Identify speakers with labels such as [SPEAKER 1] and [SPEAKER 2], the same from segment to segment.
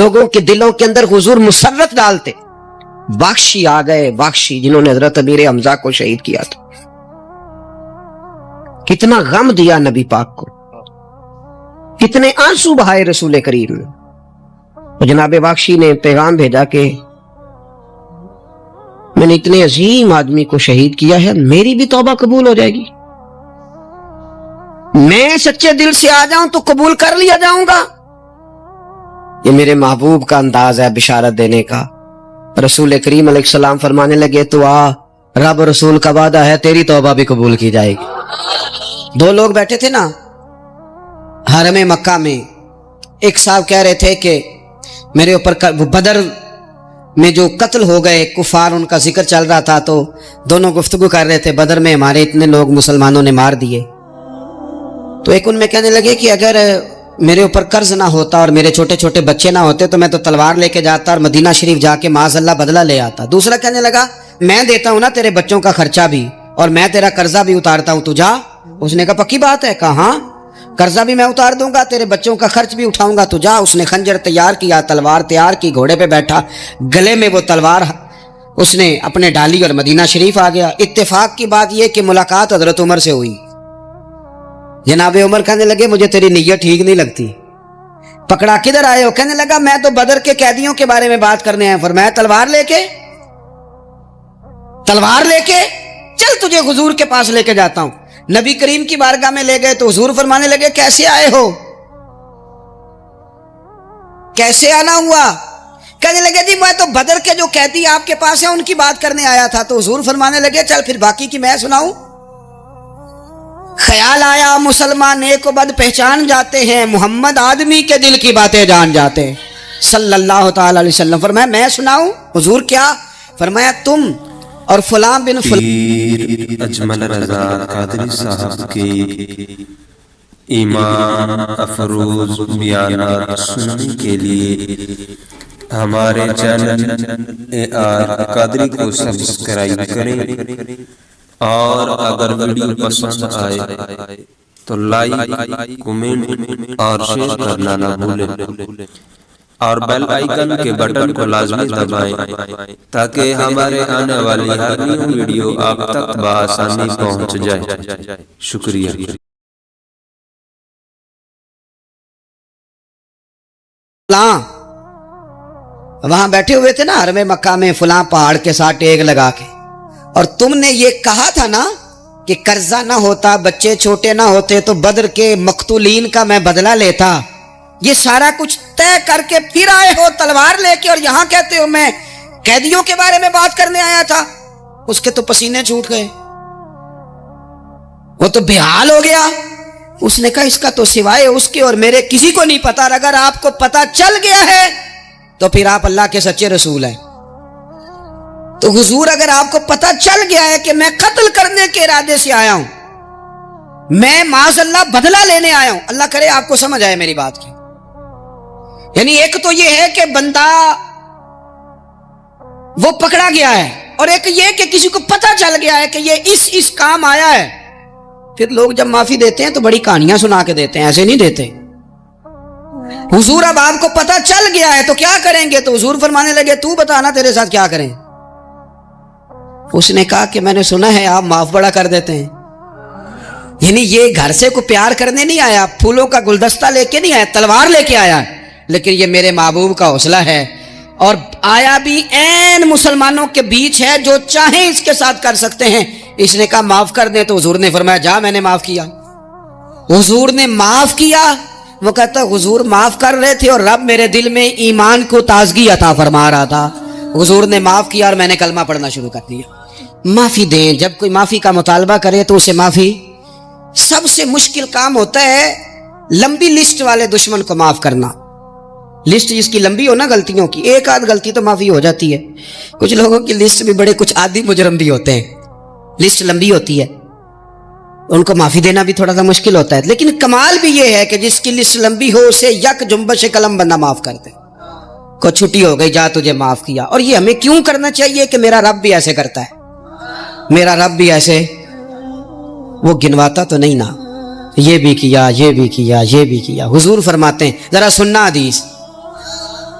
[SPEAKER 1] لوگوں کے دلوں کے اندر حضور مسرت ڈالتے. واخشی آ گئے، واخشی جنہوں نے حضرت امیر حمزہ کو شہید کیا تھا. کتنا غم دیا نبی پاک کو، کتنے آنسو بہائے رسول کریم نے. اور جناب واخشی نے پیغام بھیجا کہ میں نے اتنے عظیم آدمی کو شہید کیا ہے، میری بھی توبہ قبول ہو جائے گی. میں سچے دل سے آ جاؤں تو قبول کر لیا جاؤں گا. یہ میرے محبوب کا انداز ہے بشارت دینے کا. رسول کریم علیہ السلام فرمانے لگے تو آ، رب رسول کا وعدہ ہے تیری توبہ بھی قبول کی جائے گی. دو لوگ بیٹھے تھے نا حرم مکہ میں. ایک صاحب کہہ رہے تھے کہ میرے اوپر بدر میں جو قتل ہو گئے کفار، ان کا ذکر چل رہا تھا تو دونوں گفتگو کر رہے تھے، بدر میں ہمارے اتنے لوگ مسلمانوں نے مار دیے. تو ایک ان میں کہنے لگے کہ اگر میرے اوپر قرض نہ ہوتا اور میرے چھوٹے چھوٹے بچے نہ ہوتے تو میں تو تلوار لے کے جاتا اور مدینہ شریف جا کے معاذ اللہ بدلہ لے آتا. دوسرا کہنے لگا میں دیتا ہوں نا تیرے بچوں کا خرچہ بھی اور میں تیرا قرضہ بھی اتارتا ہوں، تو جا. اس نے کہا پکی بات ہے؟ کہا ہاں، قرضہ بھی میں اتار دوں گا، تیرے بچوں کا خرچ بھی اٹھاؤں گا، تو جا. اس نے خنجر تیار کیا، تلوار تیار کی، گھوڑے پہ بیٹھا، گلے میں وہ تلوار اس نے اپنے ڈالی اور مدینہ شریف آ گیا. اتفاق کی بات یہ کہ ملاقات حضرت عمر سے ہوئی. جناب عمر کہنے لگے مجھے تیری نیت ٹھیک نہیں لگتی. پکڑا کدھر آئے ہو؟ کہنے لگا میں تو بدر کے قیدیوں کے بارے میں بات کرنے آیا. فرمایا تلوار لے کے چل تجھے حضور کے پاس لے کے جاتا ہوں. نبی کریم کی بارگاہ میں لے گئے تو حضور فرمانے لگے کیسے آئے ہو، کیسے آنا ہوا؟ کہنے لگے جی میں تو بدر کے جو قیدی آپ کے پاس ہیں ان کی بات کرنے آیا تھا. تو حضور فرمانے لگے چل پھر باقی کی میں سناؤں. خیال آیا مسلمان نیک و بد پہچان جاتے ہیں، محمد آدمی کے دل کی باتیں جان جاتے ہیں صلی اللہ تعالی علیہ وسلم. فرمایا میں سناؤں؟ حضور کیا؟ فرمایا تم اور فلاں بن
[SPEAKER 2] پیر اجمل رضا قادری صاحب کے ایمان افروز بیانات سننے کے لیے ہمارے چینل قادری کو سبسکرائب کریں، اور اگر ویڈیو پسند آئے تو لائک، کمنٹ اور شیئر کرنا نہ بھولیں، اور بیل آئیکن کے بٹن کو لازمی دبائیں تاکہ ہمارے آنے والی ہر نیو ویڈیو آپ تک بآسانی پہنچ جائے. شکریہ.
[SPEAKER 1] وہاں بیٹھے ہوئے تھے نا حرم مکہ میں فلاں پہاڑ کے ساتھ ٹیک لگا کے، اور تم نے یہ کہا تھا نا کہ قرضہ نہ ہوتا، بچے چھوٹے نہ ہوتے تو بدر کے مقتولین کا میں بدلہ لیتا. یہ سارا کچھ طے کر کے پھر آئے ہو تلوار لے کے، اور یہاں کہتے ہو میں قیدیوں کے بارے میں بات کرنے آیا تھا. اس کے تو پسینے چھوٹ گئے، وہ تو بے حال ہو گیا. اس نے کہا اس کا تو سوائے اس کے اور میرے کسی کو نہیں پتا، اور اگر آپ کو پتا چل گیا ہے تو پھر آپ اللہ کے سچے رسول ہیں. تو حضور اگر آپ کو پتا چل گیا ہے کہ میں قتل کرنے کے ارادے سے آیا ہوں، میں معاذ اللہ بدلہ لینے آیا ہوں، اللہ کرے آپ کو سمجھ آئے میری بات کی. یعنی ایک تو یہ ہے کہ بندہ وہ پکڑا گیا ہے، اور ایک یہ کہ کسی کو پتا چل گیا ہے کہ یہ اس کام آیا ہے. پھر لوگ جب معافی دیتے ہیں تو بڑی کہانیاں سنا کے دیتے ہیں، ایسے نہیں دیتے. حضور اب آپ کو پتا چل گیا ہے تو کیا کریں گے؟ تو حضور فرمانے لگے تو بتانا تیرے ساتھ کیا کریں. اس نے کہا کہ میں نے سنا ہے آپ معاف بڑا کر دیتے ہیں. یعنی یہ گھر سے کوئی پیار کرنے نہیں آیا، پھولوں کا گلدستہ لے کے نہیں آیا، تلوار لے کے آیا، لیکن یہ میرے محبوب کا حوصلہ ہے. اور آیا بھی عین مسلمانوں کے بیچ ہے، جو چاہیں اس کے ساتھ کر سکتے ہیں. اس نے کہا معاف کر دیں، تو حضور نے فرمایا جا میں نے معاف کیا. حضور نے معاف کیا. وہ کہتا حضور معاف کر رہے تھے اور رب میرے دل میں ایمان کو تازگی عطا فرما رہا تھا. حضور نے معاف کیا اور میں نے کلمہ پڑھنا شروع کر دیا. معافی دیں، جب کوئی معافی کا مطالبہ کرے تو اسے معافی. سب سے مشکل کام ہوتا ہے لمبی لسٹ والے دشمن کو معاف کرنا. لسٹ جس کی لمبی ہو نا غلطیوں کی، ایک آدھ غلطی تو معافی ہو جاتی ہے. کچھ لوگوں کی لسٹ بھی بڑے کچھ عادی مجرم بھی ہوتے ہیں، لسٹ لمبی ہوتی ہے، ان کو معافی دینا بھی تھوڑا سا مشکل ہوتا ہے. لیکن کمال بھی یہ ہے کہ جس کی لسٹ لمبی ہو اسے یک جنبش قلم بندہ معاف کر دے. کو چھٹی ہو گئی، جا تجھے معاف کیا. اور یہ ہمیں کیوں کرنا چاہیے کہ میرا رب بھی ایسے کرتا ہے، میرا رب بھی ایسے وہ گنواتا تو نہیں نا، یہ بھی کیا، یہ بھی کیا، یہ بھی کیا. حضور فرماتے ہیں، ذرا سننا حدیث،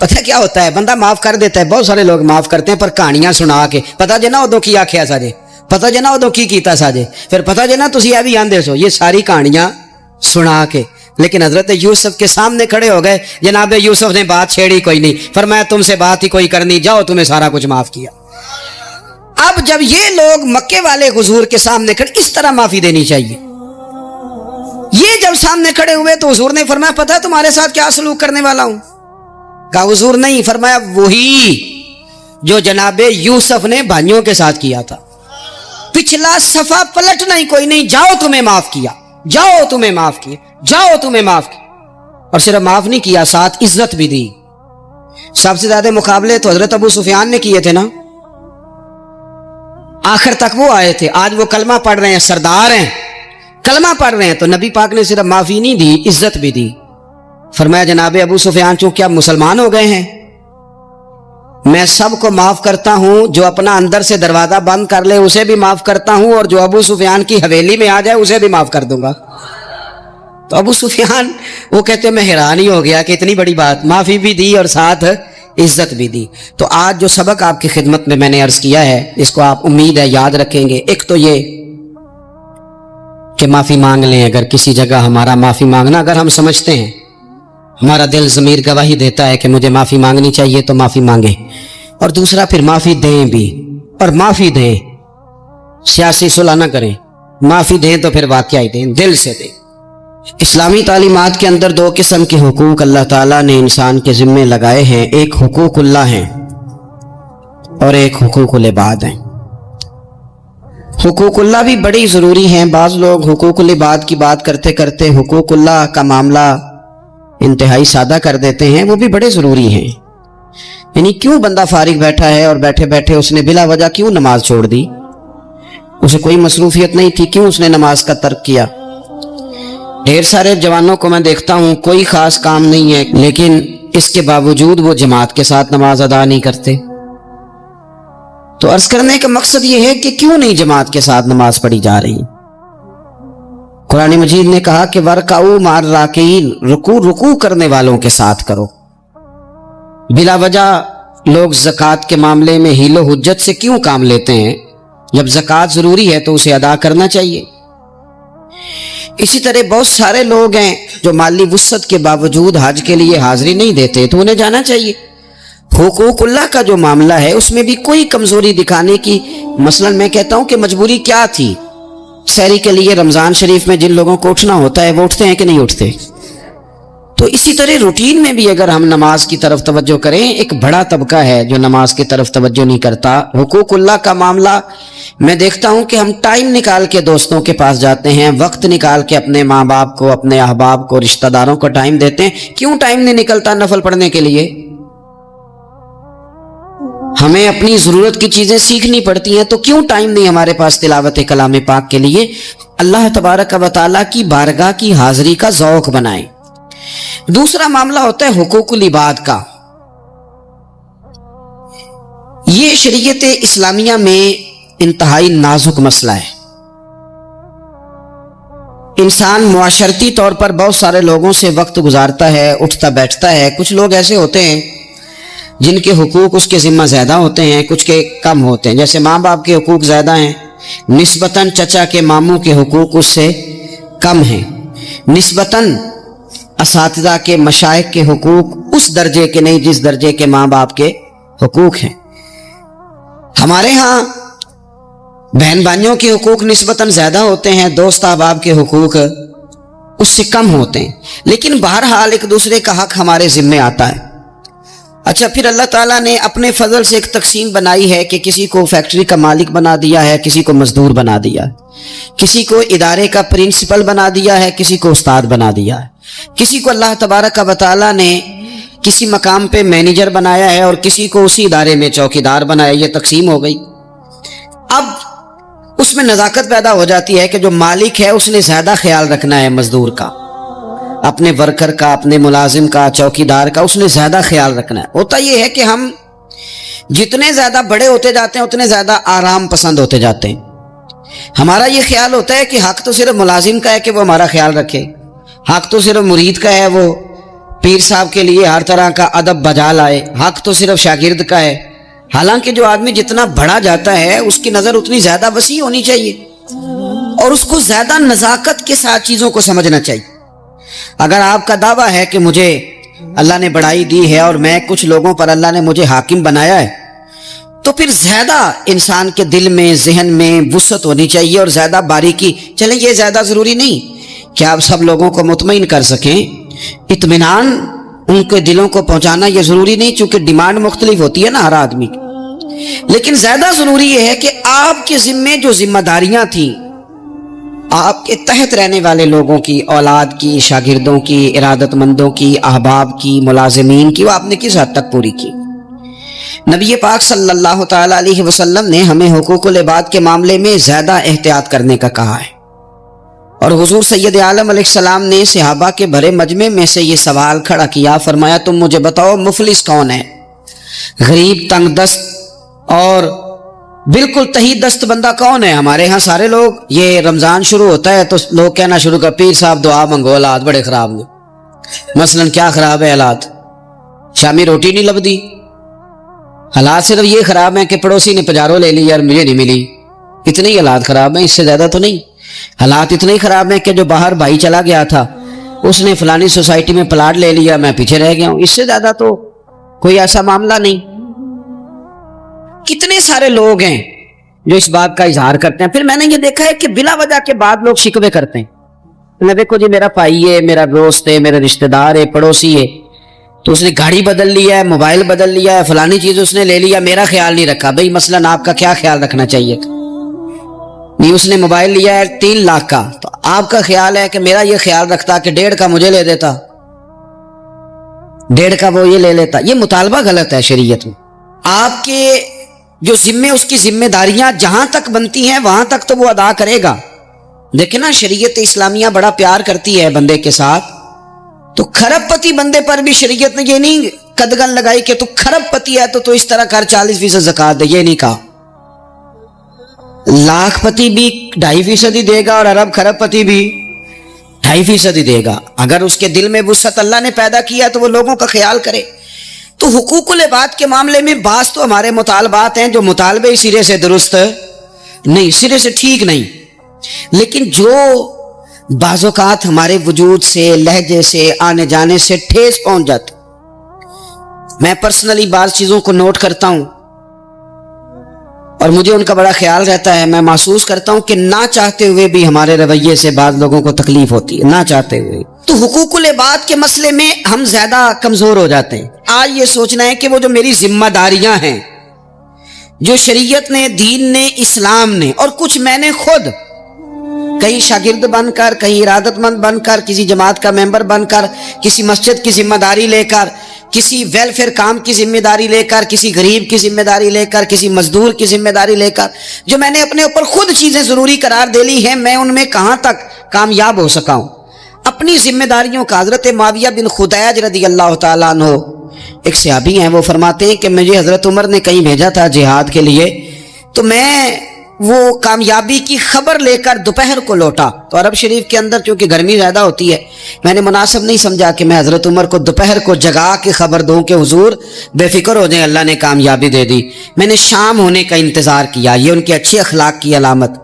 [SPEAKER 1] پتہ کیا ہوتا ہے, بندہ معاف کر دیتا ہے, بہت سارے لوگ معاف کرتے ہیں پر کہانیاں سنا کے, پتہ جے نا ادو کی آخیا ساجے, پتہ جے نا ادو کی کیتا ساجے, پھر پتہ جے نا تسی یہ بھی آندے سو, یہ ساری کہانیاں سنا کے. لیکن حضرت یوسف کے سامنے کھڑے ہو گئے, جناب یوسف نے بات چھیڑی کوئی نہیں, فرمایا تم سے بات ہی کوئی کرنی, جاؤ تمہیں سارا کچھ معاف کیا. اب جب یہ لوگ مکے والے حضور کے سامنے کھڑے, اس طرح معافی دینی چاہیے. یہ جب سامنے کھڑے ہوئے تو حضور نے فرمایا پتہ ہے تمہارے ساتھ کیا سلوک کرنے والا ہوں؟ کہا حضور نہیں. فرمایا وہی جو جناب یوسف نے بھائیوں کے ساتھ کیا تھا, پچھلا صفحہ پلٹنا ہی کوئی نہیں, جاؤ تمہیں معاف کیا, جاؤ تمہیں معاف کیا, جاؤ تمہیں معاف کیا. اور صرف معاف نہیں کیا, ساتھ عزت بھی دی. سب سے زیادہ مقابلے تو حضرت ابو سفیان نے کیے تھے نا, آخر تک وہ آئے تھے. آج وہ کلمہ پڑھ رہے ہیں, سردار ہیں, کلمہ پڑھ رہے ہیں, تو نبی پاک نے صرف معافی نہیں دی, عزت بھی دی. فرمایا جناب ابو سفیان چونکہ اب مسلمان ہو گئے ہیں, میں سب کو معاف کرتا ہوں, جو اپنا اندر سے دروازہ بند کر لے اسے بھی معاف کرتا ہوں, اور جو ابو سفیان کی حویلی میں آ جائے اسے بھی معاف کر دوں گا. تو ابو سفیان وہ کہتے ہیں میں حیران ہی ہو گیا کہ اتنی بڑی بات, معافی بھی دی اور ساتھ عزت بھی دی. تو آج جو سبق آپ کی خدمت میں نے عرض کیا ہے, اس کو آپ امید ہے یاد رکھیں گے. ایک تو یہ کہ معافی مانگ لیں, اگر کسی جگہ ہمارا معافی مانگنا اگر ہم سمجھتے ہیں, ہمارا دل ضمیر گواہی دیتا ہے کہ مجھے معافی مانگنی چاہیے, تو معافی مانگیں. اور دوسرا پھر معافی دیں بھی, اور معافی دیں, سیاسی صلح نہ کریں, معافی دیں تو پھر واقعی دیں, دل سے دیں. اسلامی تعلیمات کے اندر دو قسم کے حقوق اللہ تعالیٰ نے انسان کے ذمے لگائے ہیں, ایک حقوق اللہ ہیں اور ایک حقوق العباد ہیں. حقوق اللہ بھی بڑی ضروری ہیں. بعض لوگ حقوق العباد کی بات کرتے کرتے حقوق اللہ کا معاملہ انتہائی سادہ کر دیتے ہیں, وہ بھی بڑے ضروری ہیں. یعنی کیوں بندہ فارغ بیٹھا ہے اور بیٹھے بیٹھے اس نے بلا وجہ کیوں نماز چھوڑ دی, اسے کوئی مصروفیت نہیں تھی, کیوں اس نے نماز کا ترک کیا؟ ڈھیر سارے جوانوں کو میں دیکھتا ہوں کوئی خاص کام نہیں ہے, لیکن اس کے باوجود وہ جماعت کے ساتھ نماز ادا نہیں کرتے. تو عرض کرنے کا مقصد یہ ہے کہ کیوں نہیں جماعت کے ساتھ نماز پڑھی جا رہی؟ قرآن مجید نے کہا کہ وَرْكَعُوا مَعَ الرَّاكِعِينَ, رکوع کرنے والوں کے ساتھ کرو. بلا وجہ لوگ زکوٰۃ کے معاملے میں حیل و حجت سے کیوں کام لیتے ہیں؟ جب زکوٰۃ ضروری ہے تو اسے ادا کرنا چاہیے. اسی طرح بہت سارے لوگ ہیں جو مالی وسعت کے باوجود حج کے لیے حاضری نہیں دیتے, تو انہیں جانا چاہیے. حقوق اللہ کا جو معاملہ ہے اس میں بھی کوئی کمزوری دکھانے کی, مثلا میں کہتا ہوں کہ مجبوری کیا تھی, سحری کے لیے رمضان شریف میں جن لوگوں کو اٹھنا ہوتا ہے وہ اٹھتے ہیں کہ نہیں اٹھتے؟ تو اسی طرح روٹین میں بھی اگر ہم نماز کی طرف توجہ کریں, ایک بڑا طبقہ ہے جو نماز کی طرف توجہ نہیں کرتا. حقوق اللہ کا معاملہ میں دیکھتا ہوں کہ ہم ٹائم نکال کے دوستوں کے پاس جاتے ہیں, وقت نکال کے اپنے ماں باپ کو, اپنے احباب کو, رشتہ داروں کو ٹائم دیتے ہیں. کیوں ٹائم نہیں نکلتا نفل پڑھنے کے لیے؟ ہمیں اپنی ضرورت کی چیزیں سیکھنی پڑتی ہیں, تو کیوں ٹائم نہیں ہمارے پاس تلاوت کلام پاک کے لیے؟ اللہ تبارک و تعالیٰ کی بارگاہ کی حاضری کا ذوق بنائیں. دوسرا معاملہ ہوتا ہے حقوق العباد کا. یہ شریعت اسلامیہ میں انتہائی نازک مسئلہ ہے. انسان معاشرتی طور پر بہت سارے لوگوں سے وقت گزارتا ہے, اٹھتا بیٹھتا ہے. کچھ لوگ ایسے ہوتے ہیں جن کے حقوق اس کے ذمہ زیادہ ہوتے ہیں, کچھ کے کم ہوتے ہیں. جیسے ماں باپ کے حقوق زیادہ ہیں, نسبتاً چچا کے ماموں کے حقوق اس سے کم ہیں, نسبتاً اساتذہ کے مشائخ کے حقوق اس درجے کے نہیں جس درجے کے ماں باپ کے حقوق ہیں. ہمارے ہاں بہن بھائیوں کے حقوق نسبتاً زیادہ ہوتے ہیں, دوست احباب کے حقوق اس سے کم ہوتے ہیں, لیکن بہرحال ایک دوسرے کا حق ہمارے ذمے آتا ہے. اچھا, پھر اللہ تعالیٰ نے اپنے فضل سے ایک تقسیم بنائی ہے کہ کسی کو فیکٹری کا مالک بنا دیا ہے, کسی کو مزدور بنا دیا ہے, کسی کو ادارے کا پرنسپل بنا دیا ہے, کسی کو استاد بنا دیا ہے, کسی کو اللہ تبارک و تعالیٰ نے کسی مقام پہ مینیجر بنایا ہے اور کسی کو اسی ادارے میں چوکیدار بنایا. یہ تقسیم ہو گئی. اب اس میں نزاکت پیدا ہو جاتی ہے کہ جو مالک ہے اس نے زیادہ خیال رکھنا ہے مزدور کا, اپنے ورکر کا, اپنے ملازم کا, چوکیدار کا, اس نے زیادہ خیال رکھنا ہے. ہوتا یہ ہے کہ ہم جتنے زیادہ بڑے ہوتے جاتے ہیں اتنے زیادہ آرام پسند ہوتے جاتے ہیں. ہمارا یہ خیال ہوتا ہے کہ حق تو صرف ملازم کا ہے کہ وہ ہمارا خیال رکھے, حق تو صرف مرید کا ہے وہ پیر صاحب کے لیے ہر طرح کا ادب بجا لائے، حق تو صرف شاگرد کا ہے، حالانکہ جو آدمی جتنا بڑا جاتا ہے اس کی نظر اتنی زیادہ وسیع ہونی چاہیے اور اس کو زیادہ نزاکت کے ساتھ چیزوں کو سمجھنا چاہیے۔ اگر آپ کا دعویٰ ہے کہ مجھے اللہ نے بڑائی دی ہے اور میں کچھ لوگوں پر اللہ نے مجھے حاکم بنایا ہے، تو پھر زیادہ انسان کے دل میں ذہن میں وسعت ہونی چاہیے اور زیادہ باریکی۔ چلیں یہ زیادہ ضروری نہیں کہ آپ سب لوگوں کو مطمئن کر سکیں، اطمینان ان کے دلوں کو پہنچانا یہ ضروری نہیں، چونکہ ڈیمانڈ مختلف ہوتی ہے نا ہر آدمی کی، لیکن زیادہ ضروری یہ ہے کہ آپ کے ذمے جو ذمہ داریاں تھیں آپ کے تحت رہنے والے لوگوں کی، اولاد کی، شاگردوں کی، ارادت مندوں کی، احباب کی، ملازمین کی، وہ آپ نے کس حد تک پوری کی؟ نبی پاک صلی اللہ تعالی علیہ وسلم نے ہمیں حقوق العباد کے معاملے میں زیادہ احتیاط کرنے کا کہا ہے، اور حضور سید عالم علیہ السلام نے صحابہ کے بھرے مجمع میں سے یہ سوال کھڑا کیا، فرمایا تم مجھے بتاؤ مفلس کون ہے؟ غریب، تنگ دست اور بالکل تہی دست بندہ کون ہے؟ ہمارے ہاں سارے لوگ یہ رمضان شروع ہوتا ہے تو لوگ کہنا شروع کر، پیر صاحب دعا منگو، حالات بڑے خراب ہیں۔ مثلا کیا خراب ہے حالات؟ شامی روٹی نہیں لبدی، حالات صرف یہ خراب ہیں کہ پڑوسی نے پجارو لے لی اور مجھے نہیں ملی، اتنے ہی حالات خراب ہیں، اس سے زیادہ تو نہیں۔ حالات اتنے ہی خراب ہیں کہ جو باہر بھائی چلا گیا تھا اس نے فلانی سوسائٹی میں پلاٹ لے لیا، میں پیچھے رہ گیا ہوں، اس سے زیادہ تو کوئی ایسا معاملہ نہیں۔ کتنے سارے لوگ ہیں جو اس بات کا اظہار کرتے ہیں۔ پھر میں نے یہ دیکھا ہے کہ بلا وجہ کے بعد لوگ شکوے کرتے ہیں، دیکھو جی میرا بھائی ہے، میرا دوست ہے، میرا رشتہ دار ہے، پڑوسی ہے، تو اس نے گاڑی بدل لیا ہے، موبائل بدل لیا ہے، فلانی چیز اس نے لے لیا، میرا خیال نہیں رکھا۔ بھئی مثلا آپ کا کیا خیال رکھنا چاہیے؟ نہیں، اس نے موبائل لیا ہے 3 لاکھ کا، تو آپ کا خیال ہے کہ میرا یہ خیال رکھتا کہ 1.5 کا مجھے لے دیتا، 1.5 کا وہ یہ لے لیتا۔ یہ مطالبہ غلط ہے شریعت میں۔ آپ کے جو ذمے، اس کی ذمہ داریاں جہاں تک بنتی ہیں وہاں تک تو وہ ادا کرے گا۔ دیکھیں نا، شریعت اسلامیہ بڑا پیار کرتی ہے بندے کے ساتھ، تو کھرب پتی بندے پر بھی شریعت نے یہ نہیں قدغن لگائی کہ تو کھرب پتی ہے تو اس طرح کر 40% زکوٰۃ دے، یہ نہیں کہا۔ لاکھ پتی بھی 2.5% ہی دے گا اور ارب کھرب پتی بھی 2.5% ہی دے گا۔ اگر اس کے دل میں وسعت اللہ نے پیدا کیا تو وہ لوگوں کا خیال کرے۔ تو حقوق العباد کے معاملے میں بعض تو ہمارے مطالبات ہیں جو مطالبے سرے سے درست نہیں، سرے سے ٹھیک نہیں، لیکن جو بعض اوقات ہمارے وجود سے، لہجے سے، آنے جانے سے ٹھیس پہنچ جاتا، میں پرسنلی بعض چیزوں کو نوٹ کرتا ہوں اور مجھے ان کا بڑا خیال رہتا ہے۔ میں محسوس کرتا ہوں کہ نہ چاہتے ہوئے بھی ہمارے رویے سے بعض لوگوں کو تکلیف ہوتی ہے، نہ چاہتے ہوئے۔ تو حقوق العباد کے مسئلے میں ہم زیادہ کمزور ہو جاتے ہیں۔ آج یہ سوچنا ہے کہ وہ جو میری ذمہ داریاں ہیں، جو شریعت نے، دین نے، اسلام نے، اور کچھ میں نے خود کہیں شاگرد بن کر، کہیں ارادت مند بن کر، کسی جماعت کا ممبر بن کر، کسی مسجد کی ذمہ داری لے کر، کسی ویلفیئر کام کی ذمہ داری لے کر، کسی غریب کی ذمہ داری لے کر، کسی مزدور کی ذمہ داری لے کر، جو میں نے اپنے اوپر خود چیزیں ضروری قرار دے لی ہیں، میں ان میں کہاں تک کامیاب ہو سکا ہوں اپنی ذمہ داریوں کا۔ حضرت معاویہ بن خدیج رضی اللہ تعالیٰ عنہ ایک صحابی ہیں، وہ فرماتے ہیں کہ مجھے حضرت عمر نے کہیں بھیجا تھا جہاد کے لیے، تو میں وہ کامیابی کی خبر لے کر دوپہر کو لوٹا، تو عرب شریف کے اندر چونکہ گرمی زیادہ ہوتی ہے، میں نے مناسب نہیں سمجھا کہ میں حضرت عمر کو دوپہر کو جگا کے خبر دوں کہ حضور بے فکر ہو جائیں، اللہ نے کامیابی دے دی۔ میں نے شام ہونے کا انتظار کیا، یہ ان کے اچھے اخلاق کی علامت،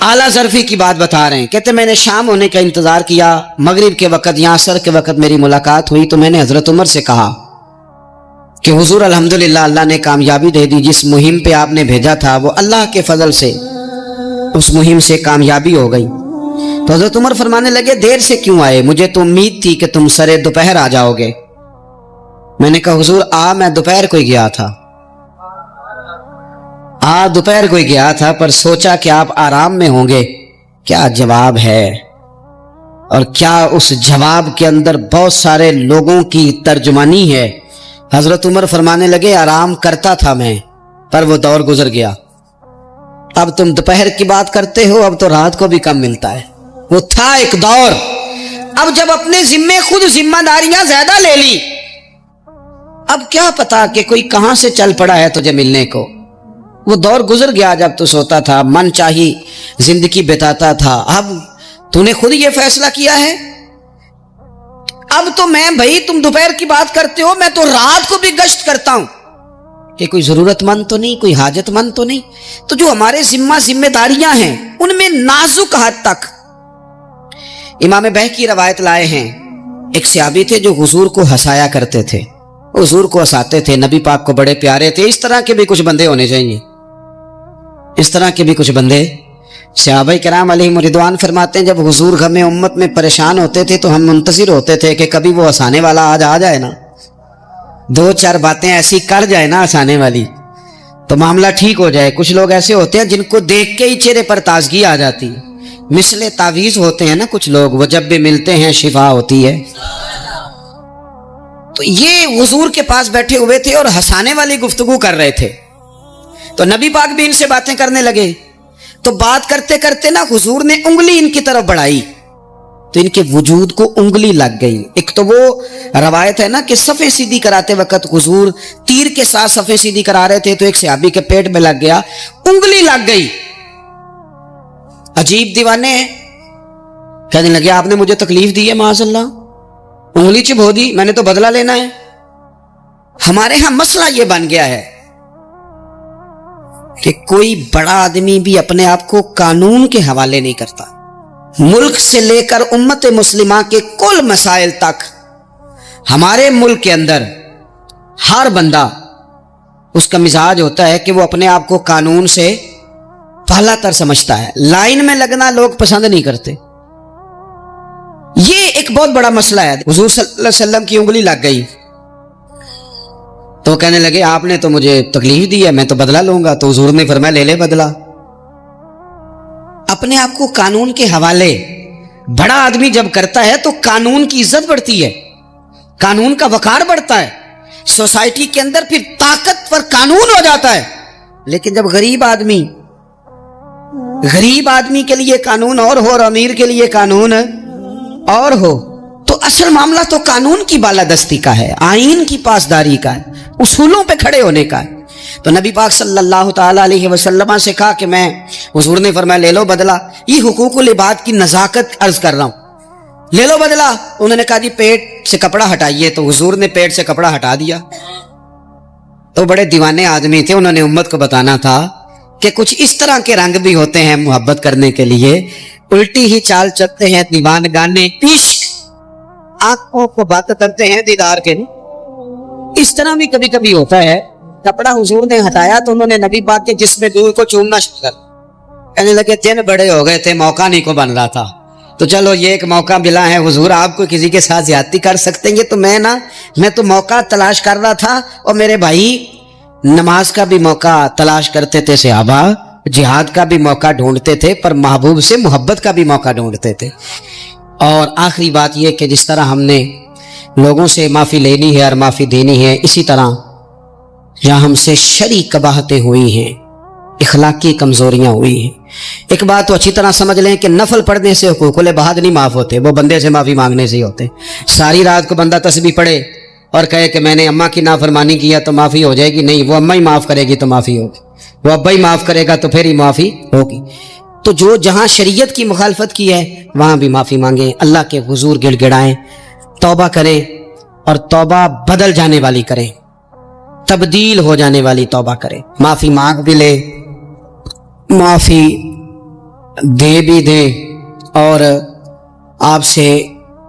[SPEAKER 1] اعلیٰ ظرفی کی بات بتا رہے ہیں۔ کہتے میں نے شام ہونے کا انتظار کیا، مغرب کے وقت یا عصر کے وقت میری ملاقات ہوئی، تو میں نے حضرت عمر سے کہا کہ حضور الحمدللہ اللہ نے کامیابی دے دی، جس مہم پہ آپ نے بھیجا تھا وہ اللہ کے فضل سے اس مہم سے کامیابی ہو گئی۔ تو حضرت عمر فرمانے لگے دیر سے کیوں آئے؟ مجھے تو امید تھی کہ تم سرے دوپہر آ جاؤ گے۔ میں نے کہا حضور میں دوپہر کو ہی گیا تھا، دوپہر کو ہی گیا تھا، پر سوچا کہ آپ آرام میں ہوں گے۔ کیا جواب ہے، اور کیا اس جواب کے اندر بہت سارے لوگوں کی ترجمانی ہے۔ حضرت عمر فرمانے لگے آرام کرتا تھا میں، پر وہ دور گزر گیا، اب تم دوپہر کی بات کرتے ہو، اب تو رات کو بھی کم ملتا ہے۔ وہ تھا ایک دور، اب جب اپنے ذمے خود ذمہ داریاں زیادہ لے لی، اب کیا پتا کہ کوئی کہاں سے چل پڑا ہے تجھے ملنے کو۔ وہ دور گزر گیا جب تو سوتا تھا، من چاہی زندگی بتاتا تھا، اب تو نے خود یہ فیصلہ کیا ہے۔ اب تو میں بھائی تم دوپہر کی بات کرتے ہو، میں تو رات کو بھی گشت کرتا ہوں کہ کوئی ضرورت مند تو نہیں، کوئی حاجت مند تو نہیں۔ تو جو ہمارے ذمہ داریاں ہیں ان میں نازک حد تک امام بہقی روایت لائے ہیں، ایک صحابی تھے جو حضور کو ہنسایا کرتے تھے، حضور کو ہنساتے تھے، نبی پاک کو بڑے پیارے تھے۔ اس طرح کے بھی کچھ بندے ہونے چاہیے، اس طرح کے بھی کچھ بندے۔ صحابہ کرام علیہم رضوان فرماتے ہیں جب حضور غم امت میں پریشان ہوتے تھے تو ہم منتظر ہوتے تھے کہ کبھی وہ ہنسانے والا آج آ جائے نا، دو چار باتیں ایسی کر جائے نا ہنسانے والی تو معاملہ ٹھیک ہو جائے۔ کچھ لوگ ایسے ہوتے ہیں جن کو دیکھ کے ہی چہرے پر تازگی آ جاتی، مثل تعویذ ہوتے ہیں نا کچھ لوگ، وہ جب بھی ملتے ہیں شفا ہوتی ہے۔ تو یہ حضور کے پاس بیٹھے ہوئے تھے اور ہنسانے والی گفتگو کر رہے تھے، تو نبی پاک بھی ان سے باتیں کرنے لگے۔ تو بات کرتے کرتے نا حضور نے انگلی ان کی طرف بڑھائی تو ان کے وجود کو انگلی لگ گئی۔ ایک تو وہ روایت ہے نا کہ صفیں سیدھی کراتے وقت حضور تیر کے ساتھ صفیں سیدھی کرا رہے تھے تو ایک صحابی کے پیٹ میں لگ گیا، انگلی لگ گئی۔ عجیب دیوانے ہیں، کہنے لگے آپ نے مجھے تکلیف دی ہے، معاذ اللہ، انگلی چبھو دی، میں نے تو بدلہ لینا ہے۔ ہمارے ہاں مسئلہ یہ بن گیا ہے کہ کوئی بڑا آدمی بھی اپنے آپ کو قانون کے حوالے نہیں کرتا۔ ملک سے لے کر امت مسلمہ کے کل مسائل تک ہمارے ملک کے اندر ہر بندہ اس کا مزاج ہوتا ہے کہ وہ اپنے آپ کو قانون سے پہلا تر سمجھتا ہے، لائن میں لگنا لوگ پسند نہیں کرتے۔ یہ ایک بہت بڑا مسئلہ ہے۔ حضور صلی اللہ علیہ وسلم کی انگلی لگ گئی تو کہنے لگے آپ نے تو مجھے تکلیف دی ہے، میں تو بدلہ لوں گا۔ تو حضور نے فرمایا لے لے بدلہ۔ اپنے آپ کو قانون کے حوالے بڑا آدمی جب کرتا ہے تو قانون کی عزت بڑھتی ہے، قانون کا وقار بڑھتا ہے، سوسائٹی کے اندر پھر طاقتور قانون ہو جاتا ہے۔ لیکن جب غریب آدمی کے لیے قانون اور ہو اور امیر کے لیے قانون اور ہو تو اصل معاملہ تو قانون کی بالادستی کا ہے، آئین کی پاسداری کا ہے، اصولوں پہ کھڑے ہونے کا ہے۔ تو نبی پاک صلی اللہ تعالیٰ علیہ وسلم سے کہا کہ میں، حضور نے فرمایا لے لو بدلہ۔ یہ حقوق العباد کی نزاکت عرض کر رہا ہوں، لے لو بدلہ۔ انہوں نے کہا جی پیٹ سے کپڑا ہٹائیے، تو حضور نے پیٹ سے کپڑا ہٹا دیا۔ تو بڑے دیوانے آدمی تھے، انہوں نے امت کو بتانا تھا کہ کچھ اس طرح کے رنگ بھی ہوتے ہیں محبت کرنے کے لیے، الٹی ہی چال چلتے ہیں دیوان گانے، عشق آنکھوں کو بات کرتے ہیں دیدار کے۔ اس طرح بھی کبھی کبھی ہوتا ہے۔ کپڑا حضور نے ہٹایا تو انہوں نے نبی پاک کے جسم دور کو چومنا شروع کر، کہنے لگے دن بڑے ہو گئے تھے، موقع نہیں کو بن رہا تھا، تو چلو یہ ایک موقع ملا ہے، حضور آپ کو کسی کے ساتھ زیادتی کر سکتے ہیں تو میں تو موقع تلاش کر رہا تھا۔ اور میرے بھائی نماز کا بھی موقع تلاش کرتے تھے صحابہ، جہاد کا بھی موقع ڈھونڈتے تھے، پر محبوب سے محبت کا بھی موقع ڈھونڈتے تھے۔ اور آخری بات یہ کہ جس طرح ہم نے لوگوں سے معافی لینی ہے اور معافی دینی ہے، اسی طرح جہاں ہم سے شرعی قباحتیں ہوئی ہیں، اخلاقی کمزوریاں ہوئی ہیں، ایک بات تو اچھی طرح سمجھ لیں کہ نفل پڑھنے سے حقوق العباد نہیں معاف ہوتے، وہ بندے سے معافی مانگنے سے ہی ہوتے۔ ساری رات کو بندہ تسبیح پڑھے اور کہے کہ میں نے اماں کی نافرمانی کیا تو معافی ہو جائے گی، نہیں، وہ اماں ہی معاف کرے گی تو معافی ہوگی، وہ ابا ہی معاف کرے گا تو پھر ہی معافی ہوگی۔ تو جو جہاں شریعت کی مخالفت کی ہے وہاں بھی معافی مانگیں، اللہ کے حضور گڑ گڑائیں، توبہ کریں، اور توبہ بدل جانے والی کریں، تبدیل ہو جانے والی توبہ کریں۔ معافی مانگ بھی لے، معافی دے بھی دے۔ اور آپ سے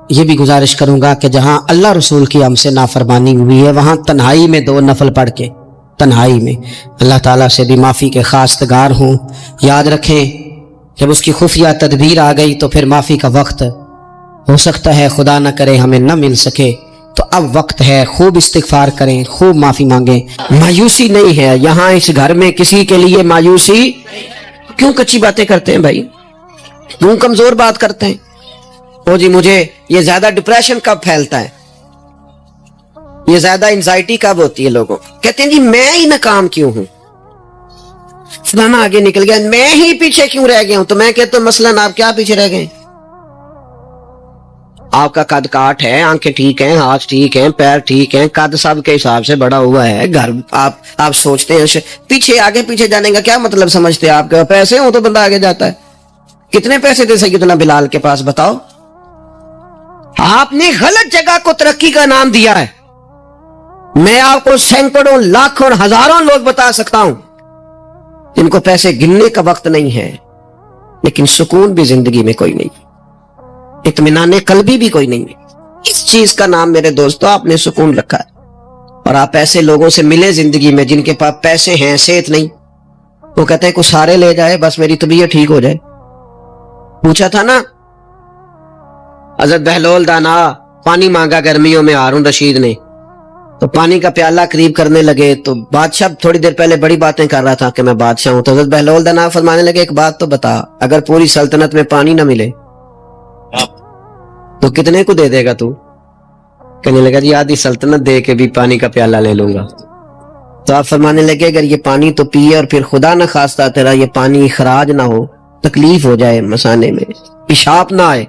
[SPEAKER 1] یہ بھی گزارش کروں گا کہ جہاں اللہ رسول کی ہم سے نافرمانی ہوئی ہے وہاں تنہائی میں 2 نفل پڑھ کے، تنہائی میں اللہ تعالیٰ سے بھی معافی کے خواستگار ہوں۔ یاد رکھیں جب اس کی خفیہ تدبیر آ گئی تو پھر معافی کا وقت ہو سکتا ہے خدا نہ کرے ہمیں نہ مل سکے، تو اب وقت ہے، خوب استغفار کریں، خوب معافی مانگیں۔ مایوسی نہیں ہے یہاں اس گھر میں کسی کے لیے، مایوسی کیوں کچی باتیں کرتے ہیں بھائی، کیوں کمزور بات کرتے ہیں؟ او جی مجھے یہ زیادہ ڈپریشن کب پھیلتا ہے، یہ زیادہ انزائٹی کب ہوتی ہے لوگوں کو؟ کہتے ہیں جی میں ہی ناکام کیوں ہوں، فلانا آگے نکل گیا، میں ہی پیچھے کیوں رہ گیا ہوں؟ تو میں کہتا ہوں مثلاً آپ کیا پیچھے رہ گئے؟ آپ کا قد کاٹ ہے، آنکھیں ٹھیک ہیں، ہاتھ ٹھیک ہیں، پیر ٹھیک ہیں، قد سب کے حساب سے بڑا ہوا ہے، گھر آپ سوچتے ہیں پیچھے آگے پیچھے جانے کا کیا مطلب سمجھتے ہیں؟ آپ کے پیسے ہوں تو بندہ آگے جاتا ہے۔ کتنے پیسے دے سیدنا بلال کے پاس بتاؤ؟ آپ نے غلط جگہ کو ترقی کا نام دیا ہے. میں آپ کو سینکڑوں لاکھوں اور ہزاروں لوگ بتا سکتا ہوں جن کو پیسے گننے کا وقت نہیں ہے, لیکن سکون بھی زندگی میں کوئی نہیں, اطمینان قلبی بھی کوئی نہیں ہے. اس چیز کا نام میرے دوستو آپ نے سکون رکھا ہے. اور آپ ایسے لوگوں سے ملے زندگی میں جن کے پاس پیسے ہیں, صحت نہیں, وہ کہتے ہیں کچھ سارے لے جائے بس میری طبیعت ٹھیک ہو جائے. پوچھا تھا نا حضرت بہلول دانا, پانی مانگا گرمیوں میں ہارون رشید نے, تو پانی کا پیالہ قریب کرنے لگے تو بادشاہ تھوڑی دیر پہلے بڑی باتیں کر رہا تھا کہ میں بادشاہ ہوں, تو حضرت بہلول دانا فرمانے لگے ایک بات تو بتا, اگر پوری سلطنت میں پانی نہ ملے تو کتنے کو دے دے گا تو؟ کہنے لگا جی آدھی سلطنت دے کے بھی پانی کا پیالہ لے لوں گا. تو آپ فرمانے لگے اگر یہ پانی تو پیے اور پھر خدا نہ خواستہ تیرا یہ پانی خراج نہ ہو, تکلیف ہو جائے مسانے میں, پیشاب نہ آئے,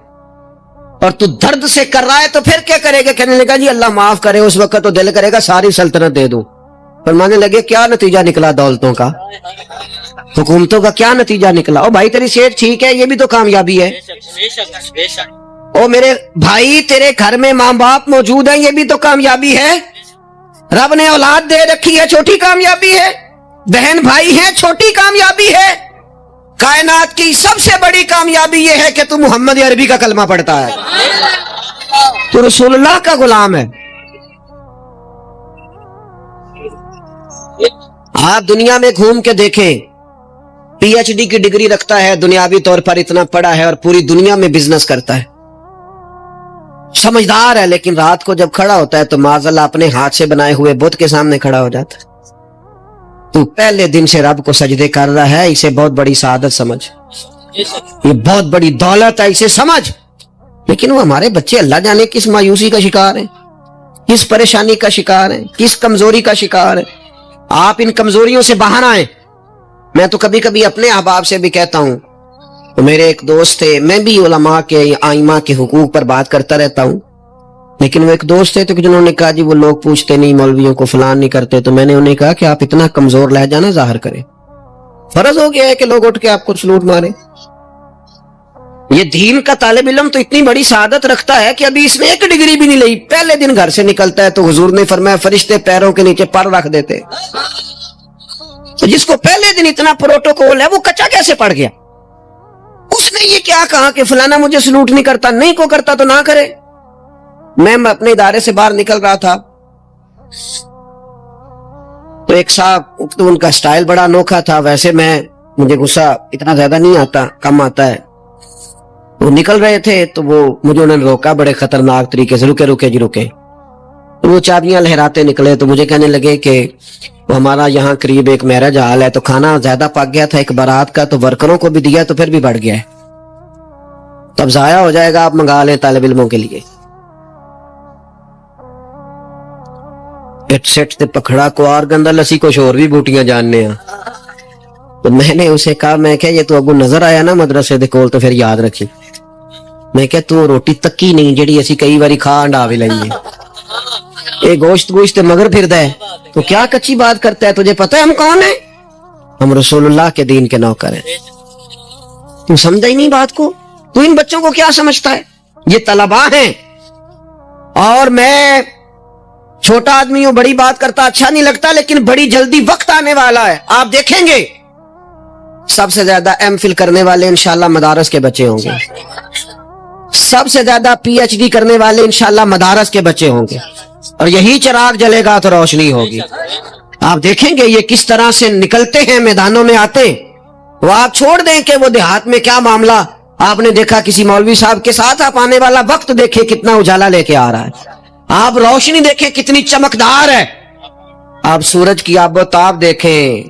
[SPEAKER 1] اور تو درد سے کر رہا ہے تو پھر کیا کرے گا؟ کہنے لگا جی اللہ معاف کرے, اس وقت تو دل کرے گا ساری سلطنت دے دوں. فرمانے لگے کیا نتیجہ نکلا دولتوں کا, حکومتوں کا کیا نتیجہ نکلا؟ او بھائی تیری صحت ٹھیک ہے, یہ بھی تو کامیابی ہے. او میرے بھائی تیرے گھر میں ماں باپ موجود ہیں, یہ بھی تو کامیابی ہے. رب نے اولاد دے رکھی ہے, چھوٹی کامیابی ہے. بہن بھائی ہیں, چھوٹی کامیابی ہے. کائنات کی سب سے بڑی کامیابی یہ ہے کہ تو محمد عربی کا کلمہ پڑھتا ہے, تو رسول اللہ کا غلام ہے. آپ دنیا میں گھوم کے دیکھیں, پی ایچ ڈی کی ڈگری رکھتا ہے, دنیاوی طور پر اتنا پڑھا ہے اور پوری دنیا میں بزنس کرتا ہے, سمجھدار ہے, لیکن رات کو جب کھڑا ہوتا ہے تو معاذ اللہ اپنے ہاتھ سے بنائے ہوئے بت کے سامنے کھڑا ہو جاتا ہے. تو پہلے دن سے رب کو سجدے کر رہا ہے, اسے بہت بڑی سعادت سمجھ, یہ بہت بڑی دولت ہے, اسے سمجھ. لیکن وہ ہمارے بچے اللہ جانے کس مایوسی کا شکار ہیں, کس پریشانی کا شکار ہیں, کس کمزوری کا شکار ہیں. آپ ان کمزوریوں سے باہر آئیں. میں تو کبھی کبھی اپنے احباب سے بھی کہتا ہوں, تو میرے ایک دوست تھے, میں بھی علماء کے آئمہ کے حقوق پر بات کرتا رہتا ہوں, لیکن وہ ایک دوست تھے تو جنہوں نے کہا جی وہ لوگ پوچھتے نہیں, مولویوں کو فلان نہیں کرتے. تو میں نے انہیں کہا کہ آپ اتنا کمزور لہجہ نہ ظاہر کریں, فرض ہو گیا ہے کہ لوگ اٹھ کے آپ کو سلوٹ مارے. یہ دین کا طالب علم تو اتنی بڑی سعادت رکھتا ہے کہ ابھی اس نے ایک ڈگری بھی نہیں لئی, پہلے دن گھر سے نکلتا ہے تو حضور نے فرمایا فرشتے پیروں کے نیچے پر رکھ دیتے. تو جس کو پہلے دن اتنا پروٹوکول ہے وہ کچا کیسے پڑ گیا؟ اس نے یہ کیا کہا کہ فلانا مجھے سلوٹ نہیں کرتا, نہیں کو کرتا تو نہ کرے. میں اپنے ادارے سے باہر نکل رہا تھا تو ایک صاحب, تو ان کا سٹائل بڑا انوکھا تھا, ویسے مجھے غصہ اتنا زیادہ نہیں آتا, کم آتا ہے. وہ نکل رہے تھے تو مجھے انہوں نے روکا بڑے خطرناک طریقے سے, رکے رکے جی رکے. وہ چابیاں لہراتے نکلے تو مجھے کہنے لگے کہ وہ ہمارا یہاں قریب ایک میرج ہال ہے, تو کھانا زیادہ پک گیا تھا ایک بارات کا, تو ورکروں کو بھی دیا تو پھر بھی بڑھ گیا ہے, تب ضائع ہو جائے گا, آپ منگا لیں طالب علموں کے لیے. سیٹ تے پکھڑا کو اور گندا لسی کو شور بھی بوٹیاں جاننے ہیں. تو میں نے اسے کہا, میں کہ یہ تو ابو نظر آیا نا مدرسے دے کول تو پھر یاد رکھی. میں کہ تو روٹی تکی نہیں جڑی اسی کئی باری کھا انڈا بھی لئیے, اے گوشت مگر پھردا ہے, تو کیا کچی بات کرتا ہے؟ تجھے پتہ ہے ہم کون ہیں؟ ہم رسول اللہ کے دین کے نوکر ہیں. تو سمجھا ہی نہیں بات کو. تو ان بچوں کو کیا سمجھتا ہے؟ یہ طلباء ہیں, اور میں چھوٹا آدمی ہوں, بڑی بات کرتا اچھا نہیں لگتا, لیکن بڑی جلدی وقت آنے والا ہے, آپ دیکھیں گے سب سے زیادہ ایم فل کرنے والے انشاءاللہ مدارس کے بچے ہوں گے, سب سے زیادہ پی ایچ ڈی کرنے والے انشاءاللہ مدارس کے بچے ہوں گے, اور یہی چراغ جلے گا تو روشنی ہوگی. آپ دیکھیں گے یہ کس طرح سے نکلتے ہیں, میدانوں میں آتے. وہ آپ چھوڑ دیں کہ وہ دیہات میں کیا معاملہ, آپ نے دیکھا کسی مولوی صاحب کے ساتھ, آپ آنے والا وقت دیکھیں کتنا اجالا لے کے آ رہا ہے, آپ روشنی دیکھیں کتنی چمکدار ہے, آپ سورج کی آب و تاب دیکھیں,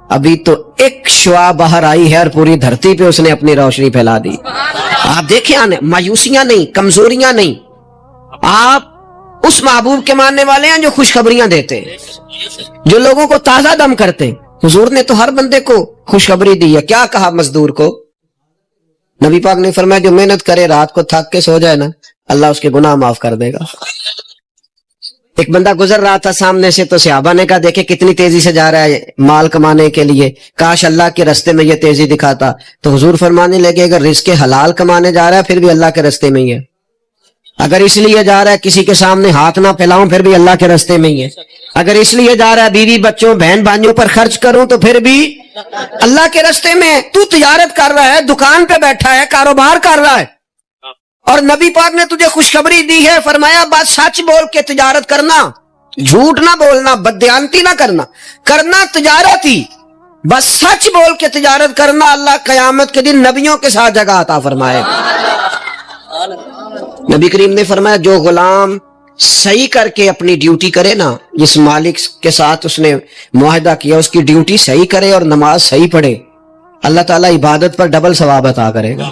[SPEAKER 1] ابھی تو ایک شعاع باہر آئی ہے اور پوری دھرتی پہ اس نے اپنی روشنی پھیلا دی. آپ دیکھیں, مایوسیاں نہیں, کمزوریاں نہیں, آپ اس محبوب کے ماننے والے ہیں جو خوشخبریاں دیتے, جو لوگوں کو تازہ دم کرتے. حضور نے تو ہر بندے کو خوشخبری دی ہے. کیا کہا مزدور کو؟ نبی پاک نے فرمایا جو محنت کرے رات کو تھک کے سو جائے نا, اللہ اس کے گناہ معاف کر دے گا. ایک بندہ گزر رہا تھا سامنے سے, تو صحابہ نے کہا دیکھے کتنی تیزی سے جا رہا ہے مال کمانے کے لیے, کاش اللہ کے رستے میں یہ تیزی دکھاتا. تو حضور فرمانے لگے اگر رزق حلال کمانے جا رہا ہے پھر بھی اللہ کے رستے میں ہی ہے, اگر اس لیے جا رہا ہے کسی کے سامنے ہاتھ نہ پھیلاؤں پھر بھی اللہ کے راستے میں ہی ہے. اگر اس لیے جا رہا ہے بیوی بچوں بہن بھائیوں پر خرچ کروں تو پھر بھی اللہ کے راستے میں ہے. تو تجارت کر رہا ہے, دکان پہ بیٹھا ہے, کاروبار کر رہا ہے, اور نبی پاک نے تجھے خوشخبری دی ہے, فرمایا بات سچ بول کے تجارت کرنا, جھوٹ نہ بولنا, بددیانتی نہ کرنا, کرنا تجارت ہی, بس سچ بول کے تجارت کرنا. اللہ قیامت کے دن نبیوں کے ساتھ جگہ عطا فرمائے. نبی کریم نے فرمایا جو غلام صحیح کر کے اپنی ڈیوٹی کرے نا, جس مالک کے ساتھ اس نے معاہدہ کیا اس کی ڈیوٹی صحیح کرے اور نماز صحیح پڑھے, اللہ تعالیٰ عبادت پر ڈبل ثواب عطا کرے گا,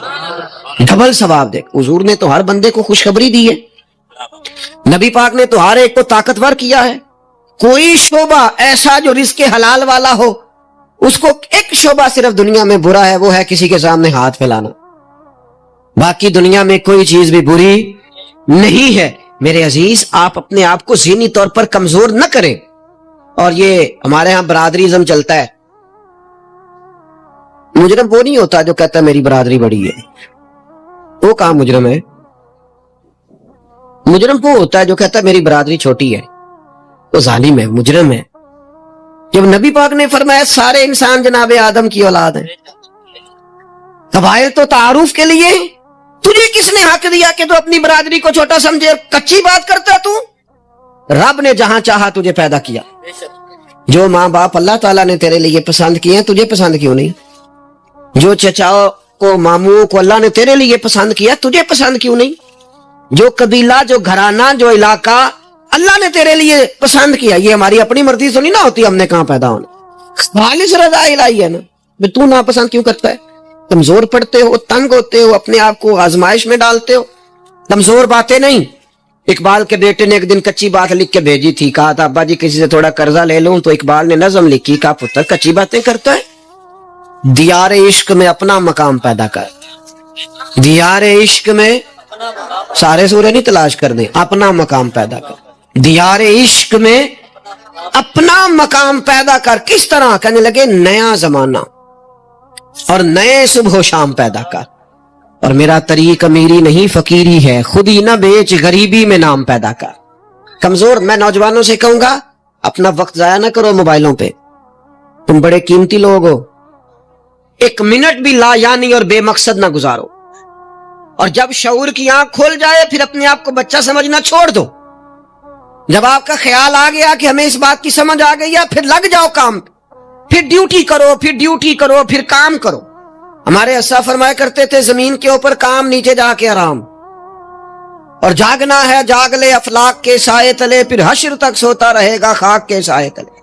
[SPEAKER 1] ڈبل ثواب دے. حضور نے تو ہر بندے کو خوشخبری دی ہے, نبی پاک نے تو ہر ایک کو طاقتور کیا ہے. کوئی شعبہ ایسا جو رزق حلال والا ہو, اس کو ایک شعبہ صرف دنیا میں برا ہے, وہ ہے کسی کے سامنے ہاتھ پھیلانا. باقی دنیا میں کوئی چیز بھی بری نہیں ہے. میرے عزیز, آپ اپنے آپ کو ذہنی طور پر کمزور نہ کریں. اور یہ ہمارے ہاں برادریزم چلتا ہے. مجرم وہ نہیں ہوتا جو کہتا ہے میری برادری بڑی ہے, وہ کہاں مجرم ہے. مجرم وہ ہوتا ہے جو کہتا ہے میری برادری چھوٹی ہے, وہ ظالم ہے, مجرم ہے. جب نبی پاک نے فرمایا سارے انسان جناب آدم کی اولاد ہیں, قبائل تو تعارف کے لیے, تجھے کس نے حق دیا کہ تو اپنی برادری کو چھوٹا سمجھے؟ کچی بات کرتا تو. رب نے جہاں چاہا تجھے پیدا کیا. جو ماں باپ اللہ تعالیٰ نے تیرے لیے پسند کیے ہیں, تجھے پسند کیوں نہیں؟ جو چچاؤ کو ماموں کو اللہ نے تیرے لیے پسند کیا, تجھے پسند کیوں نہیں؟ جو قبیلہ, جو گھرانہ, جو علاقہ اللہ نے تیرے لیے پسند کیا, یہ ہماری اپنی مرضی سے نہیں نہ ہوتی, ہم نے کہاں پیدا ہونا, خالص رضا الہی ہے نا. تو ناپسند کیوں کرتا ہے؟ کمزور پڑتے ہو, تنگ ہوتے ہو, اپنے آپ کو آزمائش میں ڈالتے ہو. کمزور باتیں نہیں. اقبال کے بیٹے نے ایک دن کچی بات لکھ کے بھیجی تھی, کہا تھا ابا جی کسی سے تھوڑا قرضہ لے لوں, تو اقبال نے نظم لکھی, کہا پتر کچی باتیں کرتا ہے, دیار عشق میں اپنا مقام پیدا کر. دیار عشق میں سارے سورے نہیں تلاش کر دیں, اپنا مقام پیدا کر. دیار عشق میں اپنا مقام پیدا کر. کس طرح؟ کہنے لگے نیا زمانہ اور نئے صبح و شام پیدا کر. اور میرا طریق امیری نہیں فقیری ہے, خود ہی نہ بیچ غریبی میں نام پیدا کر. کمزور, میں نوجوانوں سے کہوں گا اپنا وقت ضائع نہ کرو موبائلوں پہ, تم بڑے قیمتی لوگ ہو. ایک منٹ بھی لا یعنی اور بے مقصد نہ گزارو. اور جب شعور کی آنکھ کھل جائے پھر اپنے آپ کو بچہ سمجھنا چھوڑ دو. جب آپ کا خیال آ گیا کہ ہمیں اس بات کی سمجھ آ گئی ہے, پھر لگ جاؤ کام, پھر ڈیوٹی کرو, پھر ڈیوٹی کرو, پھر کام کرو. ہمارے اسا فرمایا کرتے تھے زمین کے اوپر کام, نیچے جا کے آرام. اور جاگنا ہے جاگ لے افلاک کے سائے تلے, پھر حشر تک سوتا رہے گا خاک کے سائے تلے.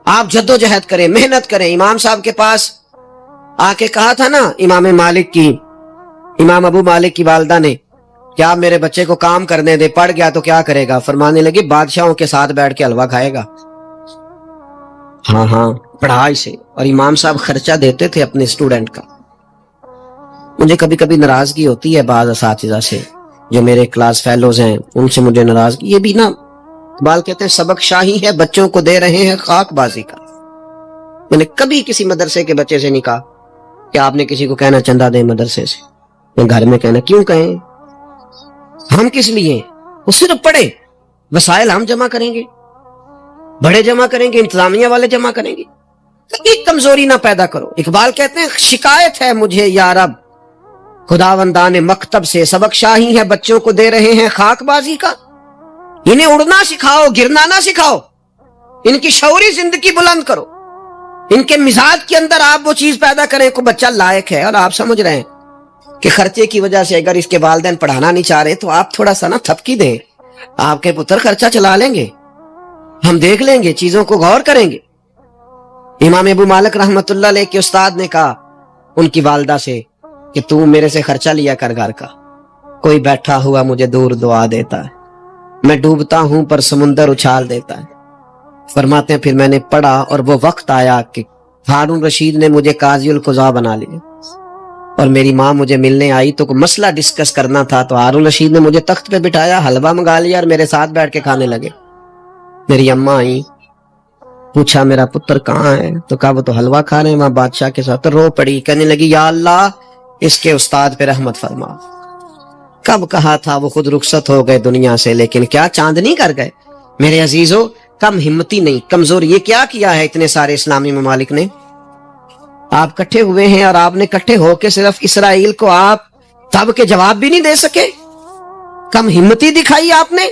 [SPEAKER 1] آپ جدوجہد کریں, محنت کریں. امام صاحب کے پاس آ کے کہا تھا نا امام ابو مالک کی والدہ نے, کیا آپ میرے بچے کو کام کرنے دے, پڑھ گیا تو کیا کرے گا؟ فرمانے لگی بادشاہوں کے ساتھ بیٹھ کے حلوہ کھائے گا. ہاں پڑھا اسے. اور امام صاحب خرچہ دیتے تھے اپنے اسٹوڈنٹ کا. مجھے کبھی کبھی ناراضگی ہوتی ہے بعض اساتذہ سے, جو میرے کلاس فیلوز ہیں ان سے مجھے ناراضگی. یہ بھی نا اقبال کہتے ہیں سبق شاہی ہے بچوں کو دے رہے ہیں خاک بازی کا. میں نے کبھی کسی مدرسے کے بچے سے نہیں کہا کہ آپ نے کسی کو کہنا چندہ دیں مدرسے سے. میں گھر میں کہنا کیوں کہیں, ہم کس لیے؟ وہ صرف پڑھے, وسائل ہم جمع کریں گے, بڑے جمع کریں گے, انتظامیہ والے جمع کریں گے. کبھی کمزوری نہ پیدا کرو. اقبال کہتے ہیں شکایت ہے مجھے یا رب خداوندان مکتب سے, سبق شاہی ہے بچوں کو دے رہے ہیں خاک بازی کا. انہیں اڑنا سکھاؤ, گرنا نہ سکھاؤ. ان کی شعوری زندگی بلند کرو. ان کے مزاج کے اندر آپ وہ چیز پیدا کریں کو بچہ لائق ہے. اور آپ سمجھ رہے ہیں کہ خرچے کی وجہ سے اگر اس کے والدین پڑھانا نہیں چاہ رہے تو آپ تھوڑا سا نا تھپکی دیں, آپ کے پتر خرچہ چلا لیں گے, ہم دیکھ لیں گے, چیزوں کو غور کریں گے. امام ابو مالک رحمت اللہ علیہ کے استاد نے کہا ان کی والدہ سے کہ تو میرے سے خرچہ لیا کر گھر کا. کوئی بیٹھا ہوا مجھے دور دعا دیتا ہے, میں ڈوبتا ہوں پر سمندر اچھال دیتا ہے. فرماتے ہیں پھر میں نے پڑھا اور وہ وقت آیا کہ ہارون رشید نے مجھے قاضی القضاء بنا لیا, اور میری ماں مجھے ملنے آئی تو کوئی مسئلہ ڈسکس کرنا تھا, تو ہارون رشید نے مجھے تخت پہ بٹھایا, حلوہ منگا لیا اور میرے ساتھ بیٹھ کے کھانے لگے. میری اماں آئی, پوچھا میرا پتر کہاں ہے, تو کہا وہ تو حلوہ کھا رہے ہیں وہاں بادشاہ کے ساتھ. تو رو پڑی, کہنے لگی یا اللہ اس کے استاد پہ رحمت فرما, کب کہا تھا وہ خود رخصت ہو گئے دنیا سے، لیکن کیا چاندنی کر گئے۔ میرے عزیزو، کم ہمتی نہیں، کمزور یہ کیا کیا ہے اتنے سارے اسلامی ممالک نے؟ آپ کٹھے ہوئے ہیں اور آپ نے کٹھے ہو کے صرف اسرائیل کو آپ تب کے جواب بھی نہیں دے سکے۔ کم ہمتی دکھائی آپ نے،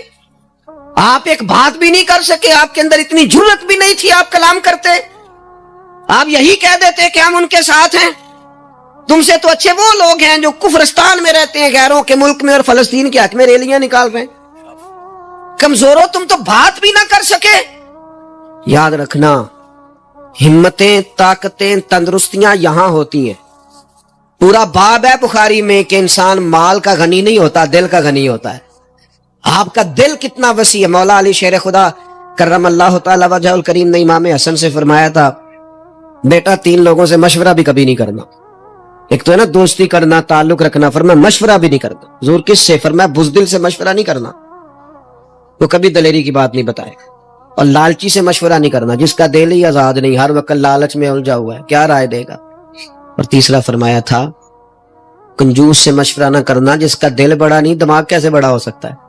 [SPEAKER 1] آپ ایک بات بھی نہیں کر سکے، آپ کے اندر اتنی جرأت بھی نہیں تھی آپ کلام کرتے۔ آپ یہی کہہ دیتے کہ ہم ان کے ساتھ ہیں۔ تم سے تو اچھے وہ لوگ ہیں جو کفرستان میں رہتے ہیں، غیروں کے ملک میں، اور فلسطین کے حق میں ریلیاں نکال رہے ہیں۔ کمزوروں، تم تو بات بھی نہ کر سکے۔ یاد رکھنا، ہمتیں، طاقتیں، تندرستیاں یہاں ہوتی ہیں۔ پورا باب ہے بخاری میں کہ انسان مال کا غنی نہیں ہوتا، دل کا غنی ہوتا ہے۔ آپ کا دل کتنا وسیع ہے۔ مولا علی شیر خدا کرم اللہ تعالی وجہ الکریم نے امام حسن سے فرمایا تھا، بیٹا 3 لوگوں سے مشورہ بھی کبھی نہیں کرنا۔ ایک تو ہے نا دوستی کرنا، تعلق رکھنا، فرمایا مشورہ بھی نہیں کرنا۔ حضور کس سے؟ فرمایا بزدل سے مشورہ نہیں کرنا، وہ کبھی دلیری کی بات نہیں بتائے گا۔ اور لالچی سے مشورہ نہیں کرنا، جس کا دل ہی آزاد نہیں، ہر وقت لالچ میں الجھا ہوا ہے، کیا رائے دے گا۔ اور تیسرا فرمایا تھا کنجوس سے مشورہ نہ کرنا، جس کا دل بڑا نہیں، دماغ کیسے بڑا ہو سکتا ہے۔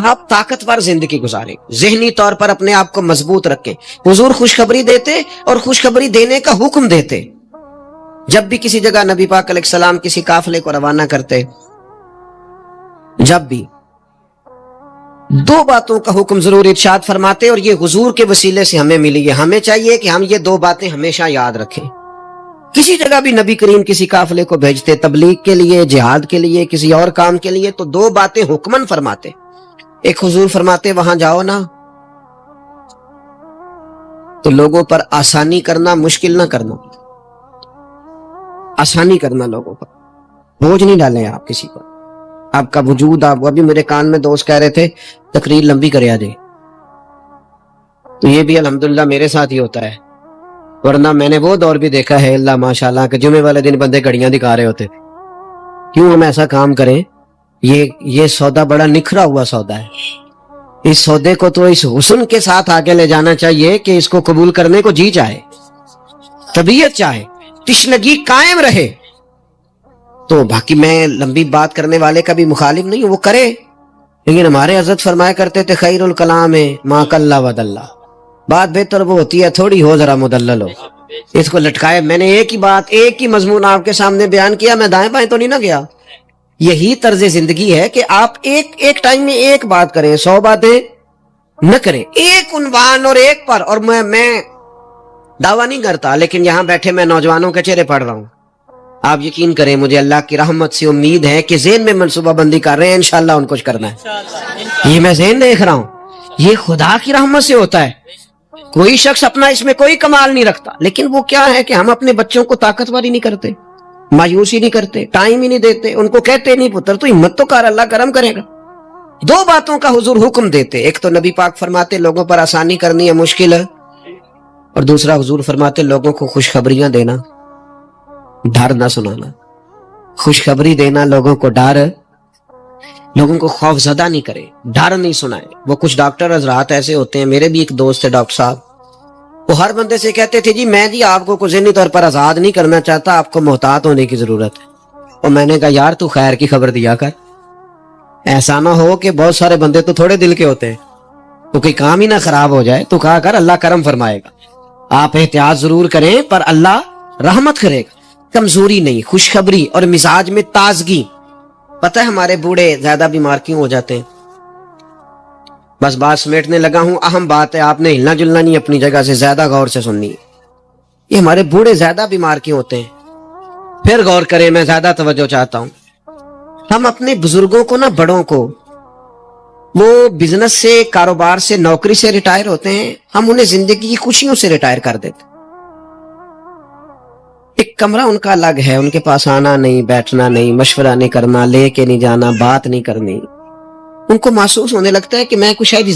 [SPEAKER 1] آپ طاقتور زندگی گزاریں، ذہنی طور پر اپنے آپ کو مضبوط رکھیں۔ حضور خوشخبری دیتے اور خوشخبری دینے کا حکم دیتے۔ جب بھی کسی جگہ نبی پاک علیہ السلام کسی قافلے کو روانہ کرتے، جب بھی 2 باتوں کا حکم ضرور ارشاد فرماتے، اور یہ حضور کے وسیلے سے ہمیں ملی ہے۔ ہمیں چاہیے کہ ہم یہ 2 باتیں ہمیشہ یاد رکھیں۔ کسی جگہ بھی نبی کریم کسی قافلے کو بھیجتے، تبلیغ کے لیے، جہاد کے لیے، کسی اور کام کے لیے، تو 2 باتیں حکمن فرماتے۔ ایک حضور فرماتے وہاں جاؤ نا تو لوگوں پر آسانی کرنا، مشکل نہ کرنا، آسانی کرنا، لوگوں پر بوجھ نہیں ڈالیں آپ کسی پر۔ آپ کا وجود، آپ ابھی میرے کان میں دوست کہہ رہے تھے تقریر لمبی کرے آ جائے، تو یہ بھی الحمدللہ میرے ساتھ ہی ہوتا ہے، ورنہ میں نے وہ دور بھی دیکھا ہے اللہ ماشاءاللہ کہ جمعے والے دن بندے گھڑیاں دکھا رہے ہوتے۔ کیوں ہم ایسا کام کریں؟ یہ سودا بڑا نکھرا ہوا سودا ہے۔ اس سودے کو تو اس حسن کے ساتھ آگے لے جانا چاہیے کہ اس کو قبول کرنے کو جی چاہے، طبیعت چاہے، تشنگی قائم رہے۔ تو باقی میں لمبی بات کرنے والے کا بھی مخالف نہیں ہوں، وہ کرے، لیکن ہمارے حضرت فرمایا کرتے تھے خیر الکلام ما کلا ودلہ، بات بہتر وہ ہوتی ہے تھوڑی ہو ذرا مدلل ہو۔ اس کو لٹکائے، میں نے ایک ہی بات، ایک ہی مضمون آپ کے سامنے بیان کیا، میں دائیں بائیں تو نہیں نہ گیا۔ یہی طرز زندگی ہے کہ آپ ایک ٹائم میں ایک بات کریں، 100 باتیں نہ کریں، ایک عنوان اور ایک پر۔ اور میں دعویٰ نہیں کرتا، لیکن یہاں بیٹھے میں نوجوانوں کے چہرے پڑھ رہا ہوں، آپ یقین کریں مجھے اللہ کی رحمت سے امید ہے کہ ذہن میں منصوبہ بندی کر رہے ہیں، انشاءاللہ ان کو کچھ کرنا ہے۔ یہ میں ذہن دیکھ رہا ہوں، یہ خدا کی رحمت سے ہوتا ہے۔ کوئی شخص اپنا اس میں کوئی کمال نہیں رکھتا، لیکن وہ کیا ہے کہ ہم اپنے بچوں کو طاقتور ہی نہیں کرتے، مایوسی نہیں کرتے، ٹائم ہی نہیں دیتے، ان کو کہتے نہیں پتر تو ہمت تو کر، اللہ کرم کرے گا۔ 2 باتوں کا حضور حکم دیتے، ایک تو نبی پاک فرماتے لوگوں پر آسانی کرنی ہے، مشکل ہے، اور دوسرا حضور فرماتے لوگوں کو خوشخبریاں دینا، ڈر نہ سنانا۔ خوشخبری دینا لوگوں کو ڈر، لوگوں کو خوف زدہ نہیں کرے، ڈر نہیں سنائے۔ وہ کچھ ڈاکٹر حضرات ایسے ہوتے ہیں، میرے بھی ایک دوست ہے ڈاکٹر صاحب، وہ ہر بندے سے کہتے تھے جی میں آپ کو ذہنی طور پر آزاد نہیں کرنا چاہتا، آپ کو محتاط ہونے کی ضرورت ہے۔ اور میں نے کہا یار تو خیر کی خبر دیا کر، ایسا نہ ہو کہ بہت سارے بندے تو تھوڑے دل کے ہوتے ہیں، تو کوئی کام ہی نہ خراب ہو جائے، تو کہا کر اللہ کرم فرمائے گا۔ آپ احتیاط ضرور کریں پر اللہ رحمت کرے گا۔ کمزوری نہیں، خوشخبری اور مزاج میں تازگی۔ پتہ ہے ہمارے بوڑھے زیادہ بیمار کیوں ہو جاتے ہیں؟ بس بات سمیٹنے لگا ہوں، اہم بات ہے، آپ نے ہلنا جلنا نہیں، اپنی جگہ سے زیادہ غور سے سننی ہے۔ یہ ہمارے بوڑھے زیادہ بیمار کیوں ہوتے ہیں؟ پھر غور کریں، میں زیادہ توجہ چاہتا ہوں۔ ہم اپنے بزرگوں کو نہ، بڑوں کو، وہ بزنس سے، کاروبار سے، نوکری سے ریٹائر ہوتے ہیں، ہم انہیں زندگی کی خوشیوں سے ریٹائر کر دیتے۔ ایک کمرہ ان کا الگ ہے، ان کے پاس آنا نہیں، بیٹھنا نہیں، مشورہ نہیں کرنا، لے کے نہیں جانا، بات نہیں کرنی۔ ان کو محسوس ہونے لگتا ہے کہ میں کچھ شاید